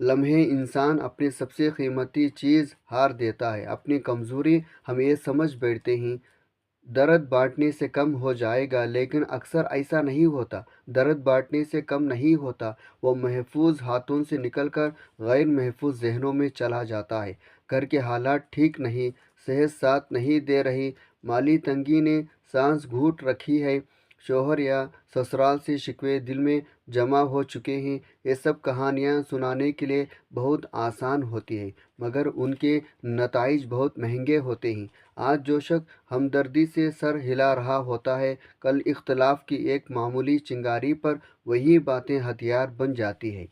لمحے انسان اپنی سب سے قیمتی چیز ہار دیتا ہے، اپنی کمزوری ہم یہ سمجھ بیٹھتے ہیں درد بانٹنے سے کم ہو جائے گا، لیکن اکثر ایسا نہیں ہوتا۔ درد بانٹنے سے کم نہیں ہوتا، وہ محفوظ ہاتھوں سے نکل کر غیر محفوظ ذہنوں میں چلا جاتا ہے۔ گھر کے حالات ٹھیک نہیں، صحت ساتھ نہیں دے رہی، مالی تنگی نے سانس گھونٹ رکھی ہے، شوہر یا سسرال سے شکوے دل میں جمع ہو چکے ہیں۔ یہ سب کہانیاں سنانے کے لیے بہت آسان ہوتی ہیں، مگر ان کے نتائج بہت مہنگے ہوتے ہیں۔ آج جو شخص ہمدردی سے سر ہلا رہا ہوتا ہے، کل اختلاف کی ایک معمولی چنگاری پر وہی باتیں ہتھیار بن جاتی ہیں۔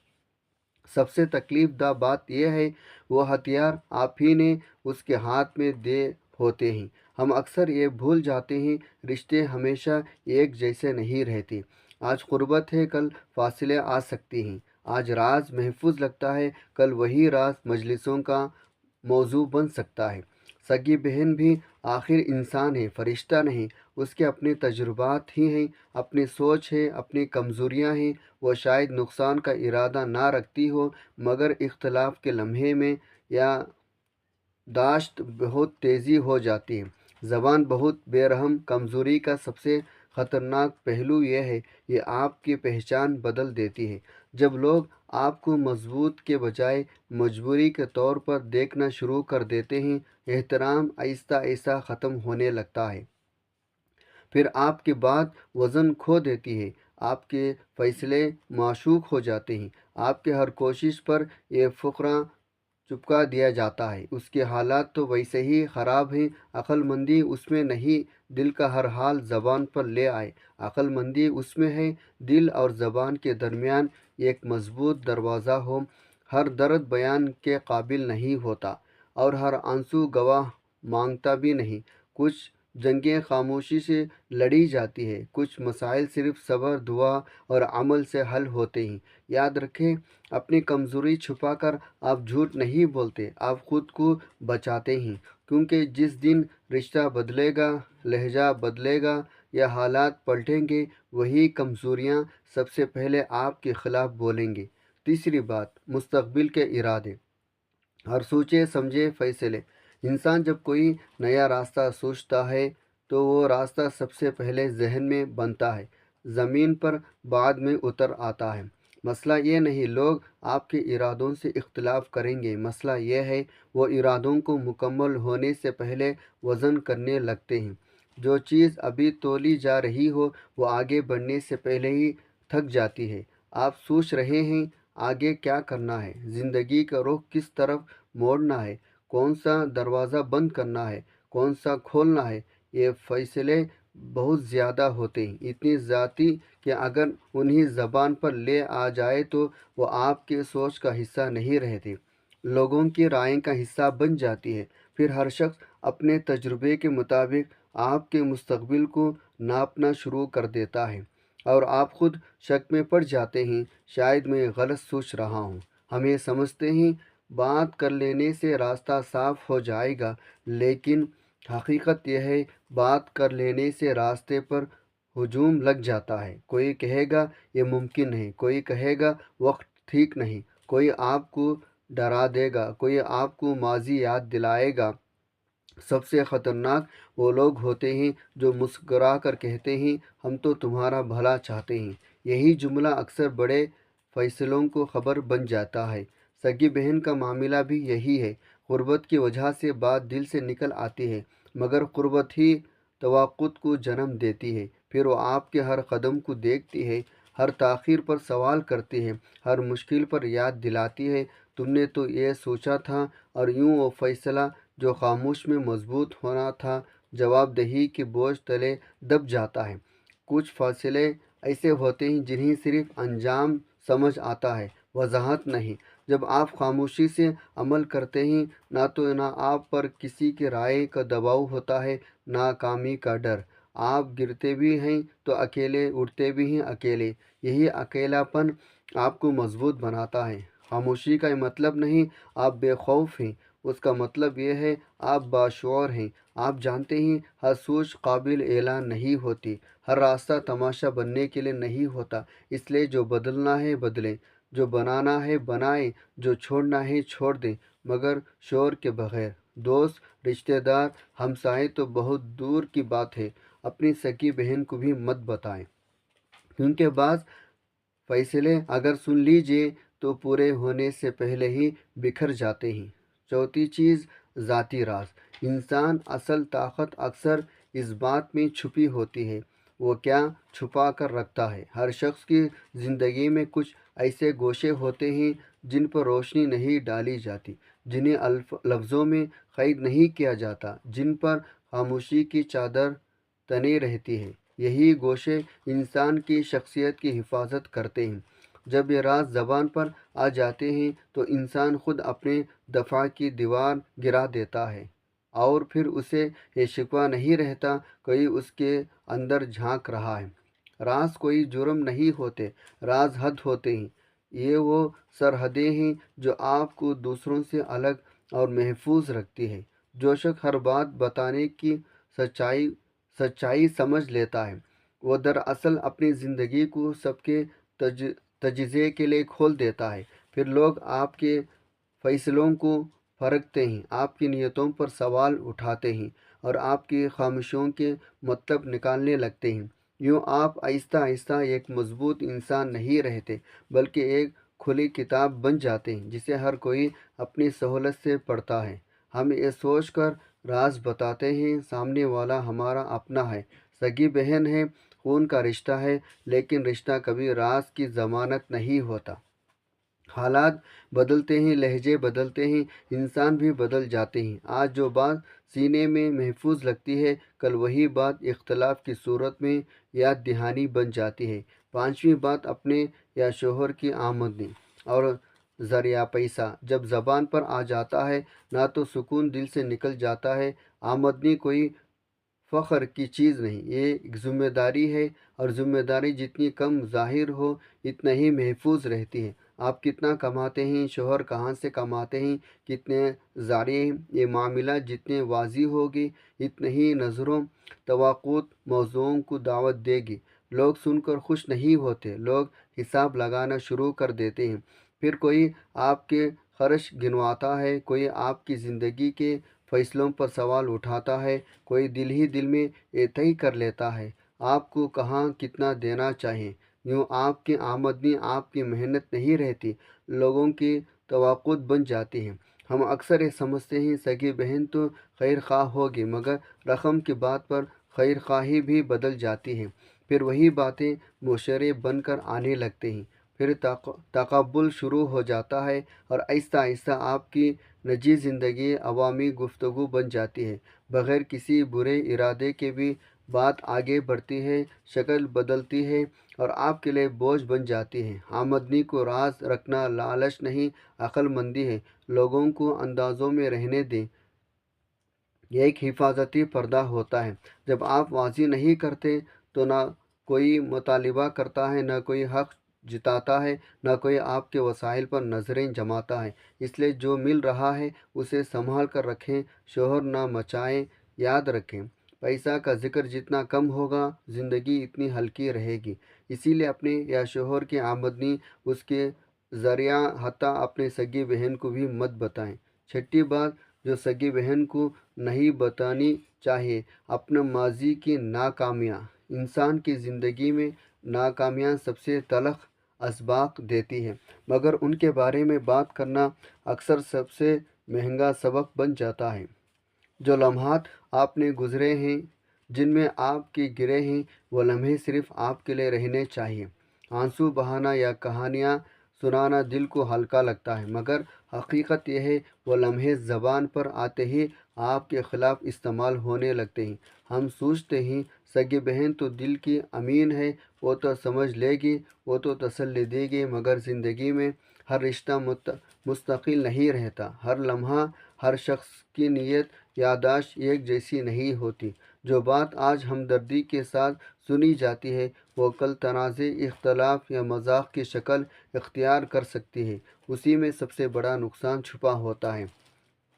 سب سے تکلیف دہ بات یہ ہے وہ ہتھیار آپ ہی نے اس کے ہاتھ میں دے ہوتے ہیں۔ ہم اکثر یہ بھول جاتے ہیں رشتے ہمیشہ ایک جیسے نہیں رہتے۔ آج قربت ہے، کل فاصلے آ سکتے ہیں۔ آج راز محفوظ لگتا ہے، کل وہی راز مجلسوں کا موضوع بن سکتا ہے۔ سگی بہن بھی آخر انسان ہے، فرشتہ نہیں۔ اس کے اپنے تجربات ہی ہیں، اپنی سوچ ہے، اپنی کمزوریاں ہیں۔ وہ شاید نقصان کا ارادہ نہ رکھتی ہو، مگر اختلاف کے لمحے میں یا داشت بہت تیزی ہو جاتی ہے۔ زبان بہت بے رحم کمزوری کا سب سے خطرناک پہلو یہ ہے، یہ آپ کی پہچان بدل دیتی ہے۔ جب لوگ آپ کو مضبوط کے بجائے مجبوری کے طور پر دیکھنا شروع کر دیتے ہیں، احترام آہستہ آہستہ ختم ہونے لگتا ہے۔ پھر آپ کی بات وزن کھو دیتی ہے، آپ کے فیصلے معشوق ہو جاتے ہیں، آپ کے ہر کوشش پر یہ فقرہ چپکا دیا جاتا ہے۔ اس کے حالات تو ویسے ہی خراب ہیں، عقل مندی اس میں نہیں دل کا ہر حال زبان پر لے آئے۔ عقل مندی اس میں ہے دل اور زبان کے درمیان ایک مضبوط دروازہ ہو۔ ہر درد بیان کے قابل نہیں ہوتا، اور ہر آنسو گواہ مانگتا بھی نہیں۔ کچھ جنگیں خاموشی سے لڑی جاتی ہے، کچھ مسائل صرف صبر، دعا اور عمل سے حل ہوتے ہیں۔ یاد رکھیں، اپنی کمزوری چھپا کر آپ جھوٹ نہیں بولتے، آپ خود کو بچاتے ہیں، کیونکہ جس دن رشتہ بدلے گا، لہجہ بدلے گا یا حالات پلٹیں گے، وہی کمزوریاں سب سے پہلے آپ کے خلاف بولیں گے۔ تیسری بات، مستقبل کے ارادے اور سوچے سمجھے فیصلے۔ انسان جب کوئی نیا راستہ سوچتا ہے تو وہ راستہ سب سے پہلے ذہن میں بنتا ہے، زمین پر بعد میں اتر آتا ہے۔ مسئلہ یہ نہیں لوگ آپ کے ارادوں سے اختلاف کریں گے، مسئلہ یہ ہے وہ ارادوں کو مکمل ہونے سے پہلے وزن کرنے لگتے ہیں۔ جو چیز ابھی تولی جا رہی ہو وہ آگے بڑھنے سے پہلے ہی تھک جاتی ہے۔ آپ سوچ رہے ہیں آگے کیا کرنا ہے، زندگی کا رخ کس طرف موڑنا ہے، کون سا دروازہ بند کرنا ہے، کون سا کھولنا ہے۔ یہ فیصلے بہت زیادہ ہوتے ہیں، اتنی ذاتی کہ اگر انہیں زبان پر لے آ جائے تو وہ آپ کے سوچ کا حصہ نہیں رہتے، لوگوں کی رائے کا حصہ بن جاتی ہے۔ پھر ہر شخص اپنے تجربے کے مطابق آپ کے مستقبل کو ناپنا شروع کر دیتا ہے، اور آپ خود شک میں پڑ جاتے ہیں، شاید میں غلط سوچ رہا ہوں۔ ہم یہ سمجھتے ہیں بات کر لینے سے راستہ صاف ہو جائے گا، لیکن حقیقت یہ ہے بات کر لینے سے راستے پر ہجوم لگ جاتا ہے۔ کوئی کہے گا یہ ممکن نہیں، کوئی کہے گا وقت ٹھیک نہیں، کوئی آپ کو ڈرا دے گا، کوئی آپ کو ماضی یاد دلائے گا۔ سب سے خطرناک وہ لوگ ہوتے ہیں جو مسکرا کر کہتے ہیں ہم تو تمہارا بھلا چاہتے ہیں۔ یہی جملہ اکثر بڑے فیصلوں کو خبر بن جاتا ہے۔ سگی بہن کا معاملہ بھی یہی ہے، غربت کی وجہ سے بات دل سے نکل آتی ہے، مگر غربت ہی توقع کو جنم دیتی ہے۔ پھر وہ آپ کے ہر قدم کو دیکھتی ہے، ہر تاخیر پر سوال کرتی ہے، ہر مشکل پر یاد دلاتی ہے تم نے تو یہ سوچا تھا، اور یوں وہ فیصلہ جو خاموش میں مضبوط ہونا تھا، جواب دہی کے بوجھ تلے دب جاتا ہے۔ کچھ فیصلے ایسے ہوتے ہیں جنہیں صرف انجام سمجھ آتا ہے، وضاحت نہیں۔ جب آپ خاموشی سے عمل کرتے ہیں، نہ آپ پر کسی کی رائے کا دباؤ ہوتا ہے، نہ ناکامی کا ڈر۔ آپ گرتے بھی ہیں تو اکیلے، اٹھتے بھی ہیں اکیلے۔ یہی اکیلا پن آپ کو مضبوط بناتا ہے۔ خاموشی کا یہ مطلب نہیں آپ بے خوف ہیں، اس کا مطلب یہ ہے آپ باشعور ہیں۔ آپ جانتے ہیں ہر سوچ قابل اعلان نہیں ہوتی، ہر راستہ تماشا بننے کے لیے نہیں ہوتا، اس لیے جو بدلنا ہے بدلیں، جو بنانا ہے بنائیں، جو چھوڑنا ہے چھوڑ دیں، مگر شور کے بغیر۔ دوست، رشتہ دار، ہمسائے تو بہت دور کی بات ہے، اپنی سکی بہن کو بھی مت بتائیں، کیونکہ بعض فیصلے اگر سن لیجئے تو پورے ہونے سے پہلے ہی بکھر جاتے ہیں۔ چوتھی چیز، ذاتی راز۔ انسان اصل طاقت اکثر اس بات میں چھپی ہوتی ہے، وہ کیا چھپا کر رکھتا ہے۔ ہر شخص کی زندگی میں کچھ ایسے گوشے ہوتے ہیں جن پر روشنی نہیں ڈالی جاتی، جنہیں لفظوں میں قید نہیں کیا جاتا، جن پر خاموشی کی چادر تنی رہتی ہے۔ یہی گوشے انسان کی شخصیت کی حفاظت کرتے ہیں۔ جب یہ راز زبان پر آ جاتے ہیں تو انسان خود اپنے دفاع کی دیوار گرا دیتا ہے، اور پھر اسے یہ شکوہ نہیں رہتا کوئی اس کے اندر جھانک رہا ہے۔ راز کوئی جرم نہیں ہوتے، راز حد ہوتے ہیں۔ یہ وہ سرحدیں ہیں جو آپ کو دوسروں سے الگ اور محفوظ رکھتی ہے۔ جو شخص ہر بات بتانے کی سچائی سمجھ لیتا ہے، وہ دراصل اپنی زندگی کو سب کے تجزیے کے لیے کھول دیتا ہے۔ پھر لوگ آپ کے فیصلوں کو پرکھتے ہیں، آپ کی نیتوں پر سوال اٹھاتے ہیں، اور آپ کی خاموشیوں کے مطلب نکالنے لگتے ہیں۔ یوں آپ آہستہ آہستہ ایک مضبوط انسان نہیں رہتے، بلکہ ایک کھلی کتاب بن جاتے ہیں جسے ہر کوئی اپنی سہولت سے پڑھتا ہے۔ ہم یہ سوچ کر راز بتاتے ہیں سامنے والا ہمارا اپنا ہے، سگی بہن ہے، خون کا رشتہ ہے، لیکن رشتہ کبھی راز کی ضمانت نہیں ہوتا۔ حالات بدلتے ہیں، لہجے بدلتے ہیں، انسان بھی بدل جاتے ہیں۔ آج جو بات سینے میں محفوظ لگتی ہے، کل وہی بات اختلاف کی صورت میں یاد دہانی بن جاتی ہے۔ پانچویں بات، اپنے یا شوہر کی آمدنی اور ذریعہ پیسہ جب زبان پر آ جاتا ہے، نہ تو سکون دل سے نکل جاتا ہے۔ آمدنی کوئی فخر کی چیز نہیں، یہ ایک ذمہ داری ہے، اور ذمہ داری جتنی کم ظاہر ہو اتنا ہی محفوظ رہتی ہے۔ آپ کتنا کماتے ہیں، شوہر کہاں سے کماتے ہیں، کتنے ذریعے ہیں، یہ معاملہ جتنے واضح ہوگی اتنے ہی نظروں، توقعات، موضوعوں کو دعوت دے گی۔ لوگ سن کر خوش نہیں ہوتے، لوگ حساب لگانا شروع کر دیتے ہیں۔ پھر کوئی آپ کے خرچ گنواتا ہے، کوئی آپ کی زندگی کے فیصلوں پر سوال اٹھاتا ہے، کوئی دل ہی دل میں یہ طے کر لیتا ہے آپ کو کہاں کتنا دینا چاہیے۔ یوں آپ کی آمدنی آپ کی محنت نہیں رہتی، لوگوں کی توقعات بن جاتی ہیں۔ ہم اکثر یہ سمجھتے ہیں سگی بہن تو خیر خواہ ہوگی، مگر رقم کی بات پر خیر خواہی بھی بدل جاتی ہے۔ پھر وہی باتیں مشورے بن کر آنے لگتے ہیں، پھر تقبل شروع ہو جاتا ہے، اور آہستہ آہستہ آپ کی نجی زندگی عوامی گفتگو بن جاتی ہے۔ بغیر کسی برے ارادے کے بھی بات آگے بڑھتی ہے، شکل بدلتی ہے، اور آپ کے لیے بوجھ بن جاتی ہے۔ آمدنی کو راز رکھنا لالچ نہیں، عقل مندی ہے۔ لوگوں کو اندازوں میں رہنے دیں، یہ ایک حفاظتی پردہ ہوتا ہے۔ جب آپ واضح نہیں کرتے تو نہ کوئی مطالبہ کرتا ہے، نہ کوئی حق جتاتا ہے، نہ کوئی آپ کے وسائل پر نظریں جماتا ہے۔ اس لیے جو مل رہا ہے اسے سنبھال کر رکھیں، شوہر نہ مچائیں۔ یاد رکھیں، پیسہ کا ذکر جتنا کم ہوگا زندگی اتنی ہلکی رہے گی۔ اسی لیے اپنے یا شوہر کی آمدنی، اس کے ذریعہ، حتیٰ اپنے سگی بہن کو بھی مت بتائیں۔ چھٹی بات جو سگی بہن کو نہیں بتانی چاہیے، اپنے ماضی کی ناکامیاں۔ انسان کی زندگی میں ناکامیاں سب سے تلخ اسباق دیتی ہیں، مگر ان کے بارے میں بات کرنا اکثر سب سے مہنگا سبق بن جاتا ہے۔ جو لمحات آپ نے گزرے ہیں، جن میں آپ کی گرے ہیں، وہ لمحے صرف آپ کے لیے رہنے چاہیے۔ آنسو بہانا یا کہانیاں سنانا دل کو ہلکا لگتا ہے، مگر حقیقت یہ ہے وہ لمحے زبان پر آتے ہی آپ کے خلاف استعمال ہونے لگتے ہیں۔ ہم سوچتے ہیں سگی بہن تو دل کی امین ہے، وہ تو سمجھ لے گی، وہ تو تسلی دے گی، مگر زندگی میں ہر رشتہ مستقل نہیں رہتا۔ ہر لمحہ، ہر شخص کی نیت، یادداشت ایک جیسی نہیں ہوتی۔ جو بات آج ہمدردی کے ساتھ سنی جاتی ہے، وہ کل تنازع، اختلاف یا مذاق کی شکل اختیار کر سکتی ہے۔ اسی میں سب سے بڑا نقصان چھپا ہوتا ہے۔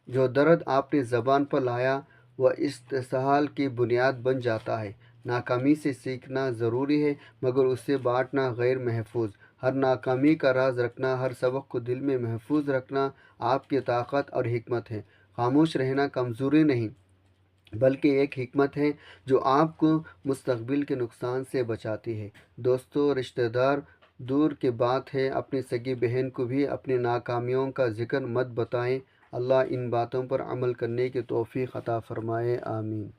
جو درد آپ نے زبان پر لایا وہ استحصال کی بنیاد بن جاتا ہے۔ ناکامی سے سیکھنا ضروری ہے، مگر اس سے بانٹنا غیر محفوظ۔ ہر ناکامی کا راز رکھنا، ہر سبق کو دل میں محفوظ رکھنا آپ کی طاقت اور حکمت ہے۔ خاموش رہنا کمزوری نہیں بلکہ ایک حکمت ہے جو آپ کو مستقبل کے نقصان سے بچاتی ہے۔ دوستو، رشتہ دار دور کی بات ہے، اپنی سگی بہن کو بھی اپنی ناکامیوں کا ذکر مت بتائیں۔ اللہ ان باتوں پر عمل کرنے کی توفیق عطا فرمائے، آمین۔